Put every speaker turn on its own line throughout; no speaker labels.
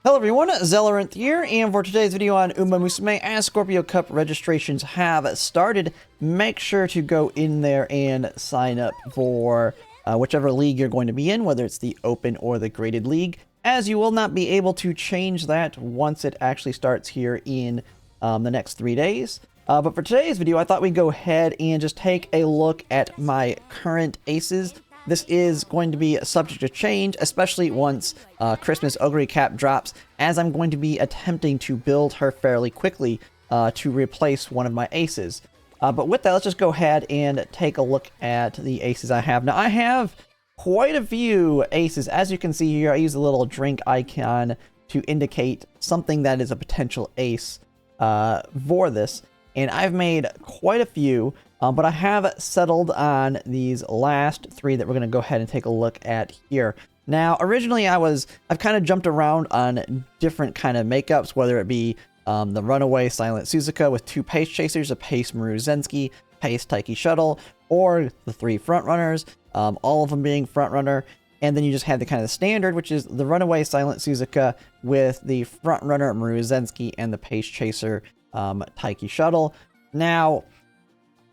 Hello everyone, Zelleranth here, and for today's video on Umamusume, as Scorpio Cup registrations have started, make sure to go in there and sign up for whichever league you're going to be in, whether it's the Open or the Graded League, as you will not be able to change that once it actually starts here in the next 3 days. But for today's video, I thought we'd go ahead and just take a look at my current aces. This is going to be subject to change, especially once Christmas Ogre Cap drops, as I'm going to be attempting to build her fairly quickly to replace one of my aces. But with that, let's just go ahead and take a look at the aces I have. Now, I have quite a few aces. As you can see here, I use a little drink icon to indicate something that is a potential ace for this. And I've made quite a few, but I have settled on these last three that we're going to go ahead and take a look at here. Now, originally I've kind of jumped around on different kind of makeups, whether it be the Runaway Silent Suzuka with 2 Pace Chasers, a Pace Maruzensky, Pace Taiki Shuttle, or the 3 Frontrunners, all of them being Frontrunner. And then you just had the kind of standard, which is the Runaway Silent Suzuka with the Frontrunner Maruzensky and the Pace Chaser Taiki Shuttle. Now,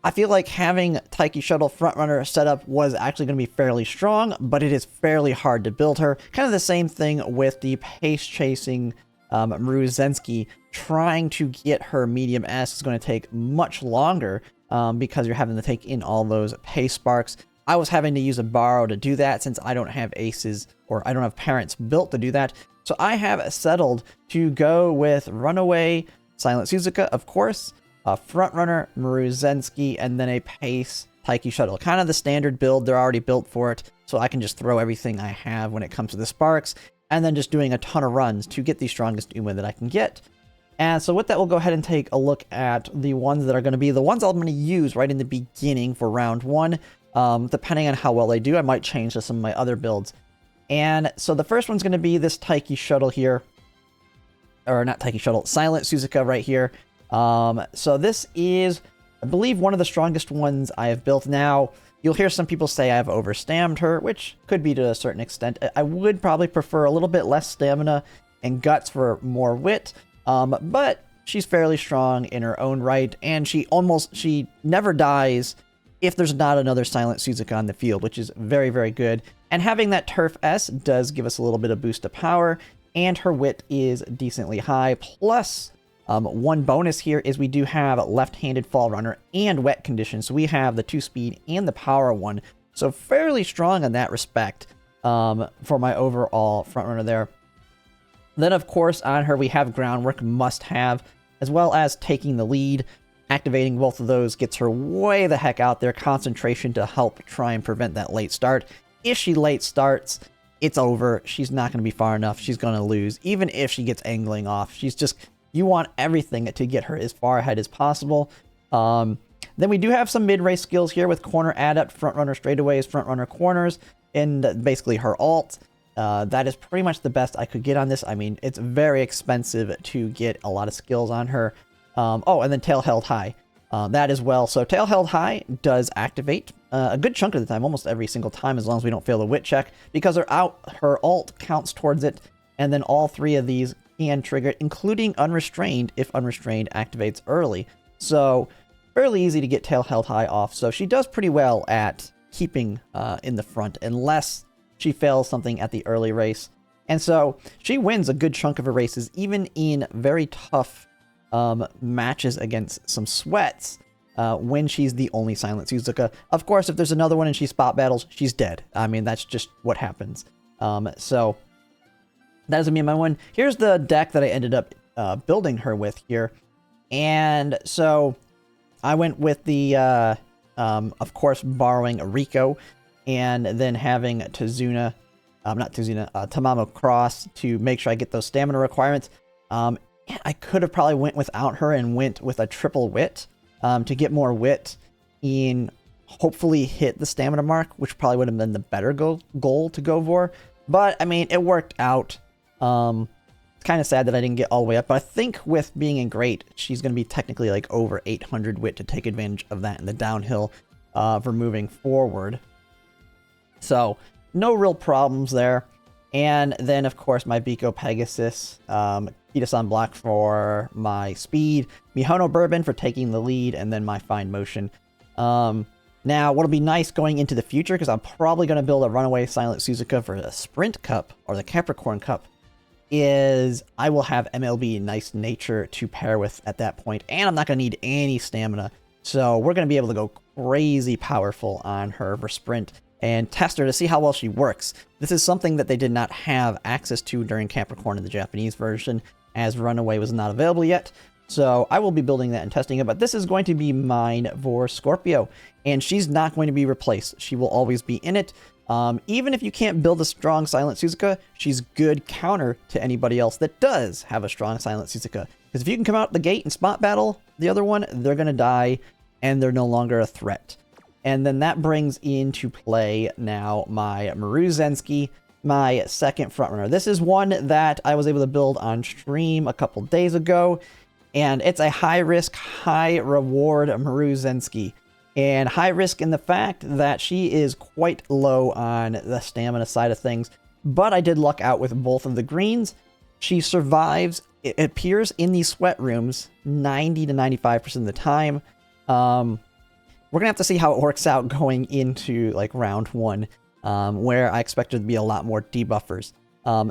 I feel like having Taiki Shuttle Frontrunner set up was actually going to be fairly strong, but it is fairly hard to build her. Kind of the same thing with the Pace Chasing Maruzensky. Trying to get her medium S is going to take much longer because you're having to take in all those Pace Sparks. I was having to use a borrow to do that since I don't have aces, or I don't have parents built to do that. So I have settled to go with Runaway Silent Suzuka, of course, a Frontrunner Maruzensky, and then a Pace Taiki Shuttle. Kind of the standard build. They're already built for it, so I can just throw everything I have when it comes to the Sparks, and then just doing a ton of runs to get the strongest Uma that I can get. And so with that, we'll go ahead and take a look at the ones that are going to be the ones I'm going to use right in the beginning for round 1. Depending on how well they do, I might change to some of my other builds. And so the first one's going to be this Taiki Shuttle here. Or not Taiki Shuttle, Silent Suzuka right here. So this is, I believe, one of the strongest ones I have built. Now, you'll hear some people say I've overstammed her, which could be to a certain extent. I would probably prefer a little bit less stamina and guts for more wit, but she's fairly strong in her own right, and she never dies if there's not another Silent Suzuka on the field, which is very, very good. And having that Turf S does give us a little bit of boost of power, and her wit is decently high. Plus, one bonus here is we do have left-handed Fall Runner and Wet Condition, so we have the 2-speed and the power one, so fairly strong in that respect for my overall Frontrunner there. Then, of course, on her we have Groundwork, must have, as well as Taking the Lead. Activating both of those gets her way the heck out there. Concentration to help try and prevent that late start. If she late starts, it's over. She's not going to be far enough. She's going to lose. Even if she gets angling off, you want everything to get her as far ahead as possible. Then we do have some mid-race skills here with Corner Adept, Frontrunner Straightaways, Frontrunner Corners, and basically her ult. That is pretty much the best I could get on this. I mean, it's very expensive to get a lot of skills on her. Oh, and then Tail Held High. That as well. So Tail Held High does activate a good chunk of the time, almost every single time, as long as we don't fail the wit check, because her ult counts towards it, and then all 3 of these can trigger it, including Unrestrained if Unrestrained activates early. So fairly easy to get Tail Held High off. So she does pretty well at keeping in the front, unless she fails something at the early race. And so she wins a good chunk of her races, even in very tough matches against some sweats when she's the only Silent Suzuka. Of course, if there's another one and she spot battles, she's dead. I mean, that's just what happens. So that is going to be my one. Here's the deck that I ended up building her with here. And so I went with the, of course, borrowing a Rico and then having Tamamo Cross to make sure I get those stamina requirements. I could have probably went without her and went with a triple wit to get more wit and hopefully hit the stamina mark, which probably would have been the better goal to go for. But, I mean, it worked out. It's kind of sad that I didn't get all the way up, but I think with being in Great, she's going to be technically like over 800 wit to take advantage of that in the downhill for moving forward. So, no real problems there. And then, of course, my Biko Pegasus, Kita-san block for my speed, Mihono Bourbon for taking the lead, and then my fine motion. Now, what'll be nice going into the future, because I'm probably going to build a Runaway Silent Suzuka for the Sprint Cup, or the Capricorn Cup, is I will have MLB Nice Nature to pair with at that point, and I'm not going to need any stamina. So we're going to be able to go crazy powerful on her for Sprint, and test her to see how well she works. This is something that they did not have access to during Capricorn in the Japanese version, as Runaway was not available yet. So I will be building that and testing it, but this is going to be mine for Scorpio, and she's not going to be replaced. She will always be in it. Even if you can't build a strong Silent Suzuka, she's good counter to anybody else that does have a strong Silent Suzuka. Because if you can come out the gate and spot battle the other one, they're going to die, and they're no longer a threat. And then that brings into play now my Maruzensky, my second frontrunner. This is one that I was able to build on stream a couple days ago, and it's a high-risk, high-reward Maruzensky. And high risk in the fact that she is quite low on the stamina side of things, but I did luck out with both of the greens. She survives, it appears, in these sweat rooms 90 to 95% of the time. We're gonna have to see how it works out going into like round 1, where I expect there to be a lot more debuffers.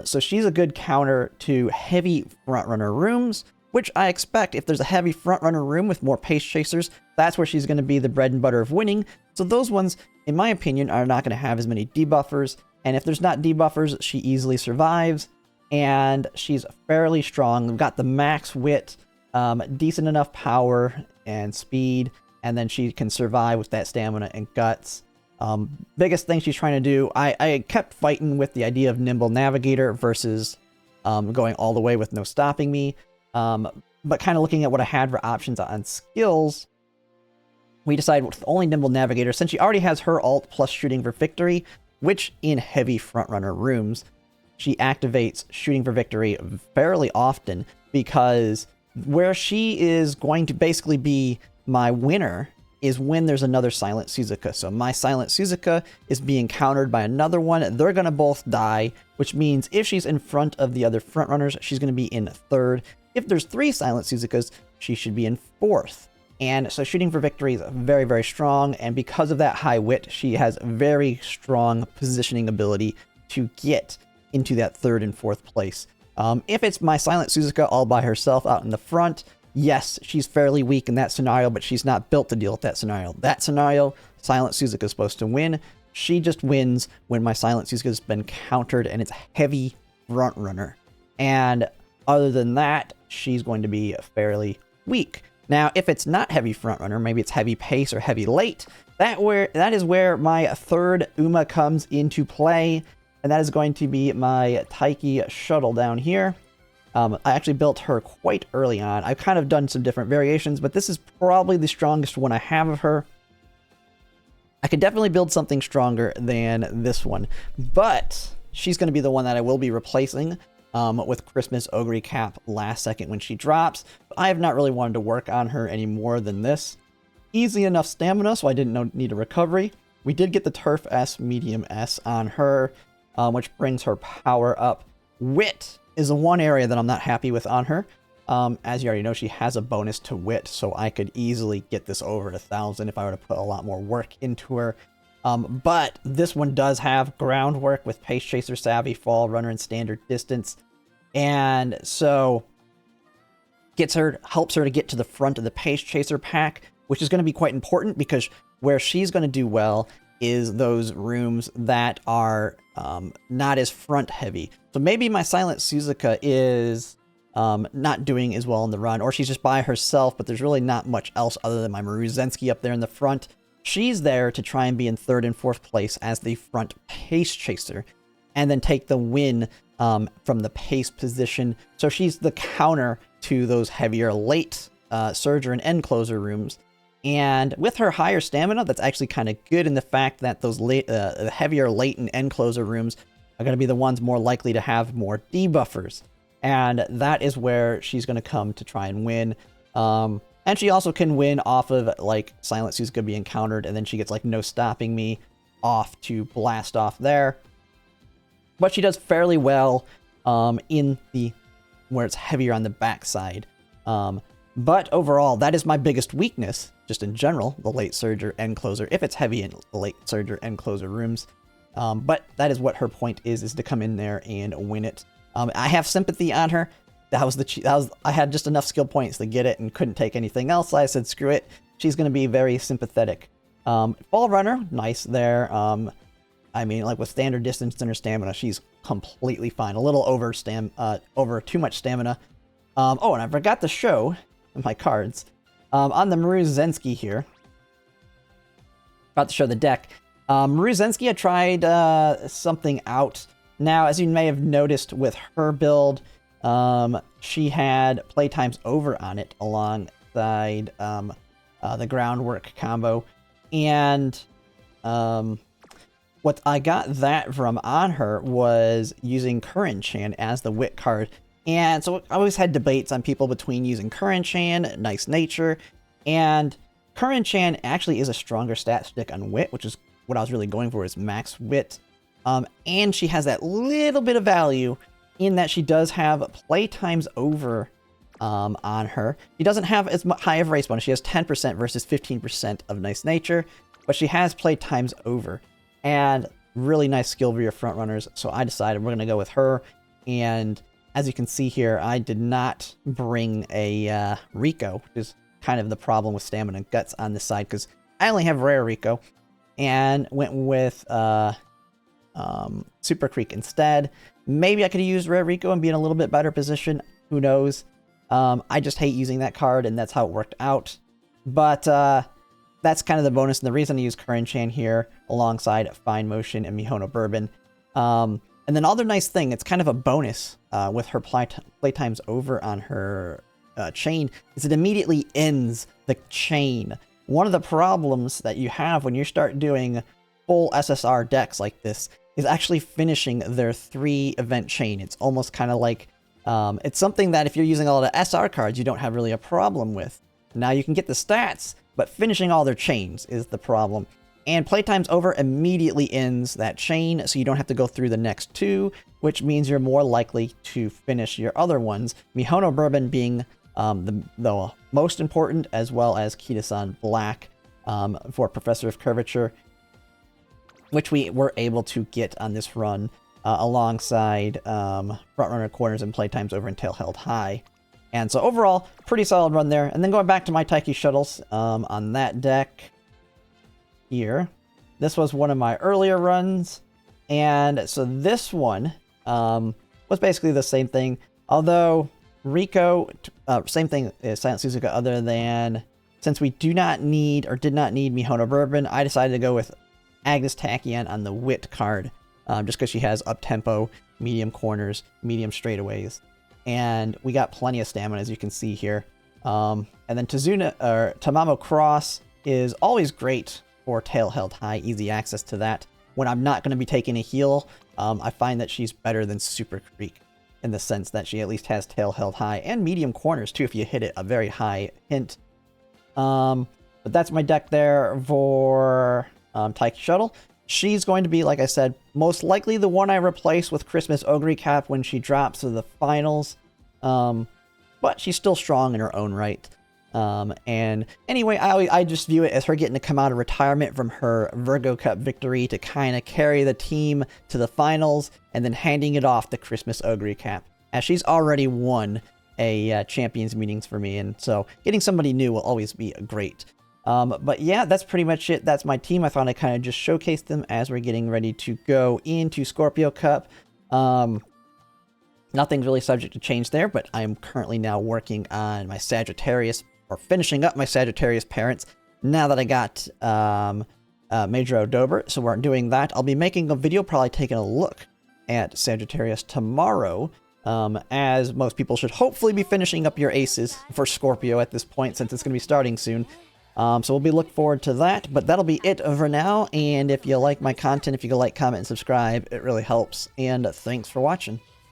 So she's a good counter to heavy frontrunner rooms, which I expect if there's a heavy frontrunner room with more pace chasers, that's where she's going to be the bread and butter of winning. So those ones, in my opinion, are not going to have as many debuffers. And if there's not debuffers, she easily survives. And she's fairly strong. We've got the max wit, decent enough power and speed. And then she can survive with that stamina and guts. Biggest thing she's trying to do, I kept fighting with the idea of Nimble Navigator versus going all the way with no stopping me. But kind of looking at what I had for options on skills, we decided with only Nimble Navigator, since she already has her ult plus Shooting for Victory, which in heavy frontrunner rooms, she activates Shooting for Victory fairly often, because where she is going to basically be my winner is when there's another Silent Suzuka. So my Silent Suzuka is being countered by another one. They're going to both die, which means if she's in front of the other frontrunners, she's going to be in third. If there's 3 Silent Suzukas, she should be in 4th. And so Shooting for Victory is very, very strong, and because of that high wit, she has very strong positioning ability to get into that 3rd and 4th place. If it's my Silent Suzuka all by herself out in the front, yes, she's fairly weak in that scenario, but she's not built to deal with that scenario. That scenario, Silent Suzuka is supposed to win. She just wins when my Silent Suzuka has been countered and it's heavy front runner. And other than that, she's going to be fairly weak. Now, if it's not heavy front runner, maybe it's heavy pace or heavy late, that is where my third Uma comes into play, and that is going to be my Taiki Shuttle down here. I actually built her quite early on. I've kind of done some different variations, but this is probably the strongest one I have of her. I could definitely build something stronger than this one, but she's going to be the one that I will be replacing with Christmas Ogre Cap last second when she drops. I have not really wanted to work on her any more than this. Easy enough stamina, so I didn't need a recovery. We did get the Turf S, Medium S on her, which brings her power up. Wit is the one area that I'm not happy with on her. As you already know, she has a bonus to wit, so I could easily get this over 1,000 if I were to put a lot more work into her. But this one does have groundwork with Pace Chaser, Savvy, Fall, Runner, and Standard Distance. And so helps her to get to the front of the Pace Chaser pack, which is going to be quite important because where she's going to do well is those rooms that are not as front heavy. So maybe my Silent Suzuka is not doing as well in the run, or she's just by herself, but there's really not much else other than my Maruzensky up there in the front. She's there to try and be in 3rd and 4th place as the front Pace Chaser, and then take the win from the pace position. So she's the counter to those heavier late Surger and End Closer rooms. And with her higher stamina, that's actually kind of good in the fact that those heavier late and End Closer rooms are going to be the ones more likely to have more debuffers. And that is where she's going to come to try and win. And she also can win off of, like, Silent Suzuka being countered, and then she gets, like, no stopping me off to blast off there. but she does fairly well in the where it's heavier on the backside. But overall, that is my biggest weakness, just in general, the late surger end closer, if it's heavy in the late surger end closer rooms. But that is what her point is to come in there and win it. I have sympathy on her. I had just enough skill points to get it and couldn't take anything else. So I said, screw it. She's going to be very sympathetic. Fall runner, nice there. I mean, like with standard distance and her stamina, she's completely fine. A little over too much stamina. Oh, and I forgot to show my cards. On the Maruzensky here, about to show the deck. Maruzensky, I tried something out. Now, as you may have noticed with her build, she had playtimes over on it alongside the groundwork combo. And what I got that from on her was using Current-chan as the wit card. And so I always had debates on people between using Current-chan, Nice Nature, and Current-chan actually is a stronger stat stick on wit, which is what I was really going for, is max wit. And she has that little bit of value in that she does have playtimes over on her. She doesn't have as high of race bonus. She has 10% versus 15% of Nice Nature, but she has playtimes over. And really nice skill for your front runners, so I decided we're going to go with her. And as you can see here, I did not bring a Rico, which is kind of the problem with Stamina and Guts on this side, because I only have Rare Rico, and went with Super Creek instead. Maybe I could have used Rare Rico and be in a little bit better position. Who knows? I just hate using that card, and that's how it worked out. But that's kind of the bonus, and the reason I use Current-chan here alongside Fine Motion and Mihono Bourbon. And then other nice thing, it's kind of a bonus with her playtimes over on her chain, is it immediately ends the chain. One of the problems that you have when you start doing full SSR decks like this is actually finishing their 3-event chain. It's almost kind of like, it's something that if you're using all the SR cards, you don't have really a problem with. Now you can get the stats, but finishing all their chains is the problem. And playtime's over immediately ends that chain, so you don't have to go through the next 2, which means you're more likely to finish your other ones. Mihono Bourbon being the most important, as well as Kitasan Black for Professor of Curvature, which we were able to get on this run alongside Frontrunner Corners and playtimes over and Tail Held High. And so overall, pretty solid run there. And then going back to my Taiki Shuttles on that deck here. This was one of my earlier runs. And so this one was basically the same thing. Although Rico, same thing as Silent Suzuka, other than since we do not need or did not need Mihono Bourbon, I decided to go with Agnes Tachyon on the Wit card. Just because she has up-tempo, medium corners, medium straightaways. And we got plenty of stamina, as you can see here. And then Tamamo Cross is always great for Tail Held High, easy access to that. When I'm not going to be taking a heal, I find that she's better than Super Creek in the sense that she at least has Tail Held High and medium corners too if you hit it a very high hint. But that's my deck there for Taiki Shuttle. She's going to be, like I said, most likely the one I replace with Christmas Ogre Cap when she drops to the finals. But she's still strong in her own right. And anyway, I just view it as her getting to come out of retirement from her Virgo Cup victory to kind of carry the team to the finals and then handing it off to Christmas Ogre Cap, as she's already won a champions meetings for me. And so getting somebody new will always be great. But yeah, that's pretty much it. That's my team. I thought I kind of just showcased them as we're getting ready to go into Scorpio Cup. Nothing's really subject to change there, but I'm currently now working on my Sagittarius, or finishing up my Sagittarius parents, now that I got Major Odober. So we're doing that. I'll be making a video, probably taking a look at Sagittarius tomorrow, as most people should hopefully be finishing up your aces for Scorpio at this point, since it's going to be starting soon. So we'll be looking forward to that, but that'll be it for now. And if you like my content, if you could like, comment, and subscribe, it really helps. And thanks for watching.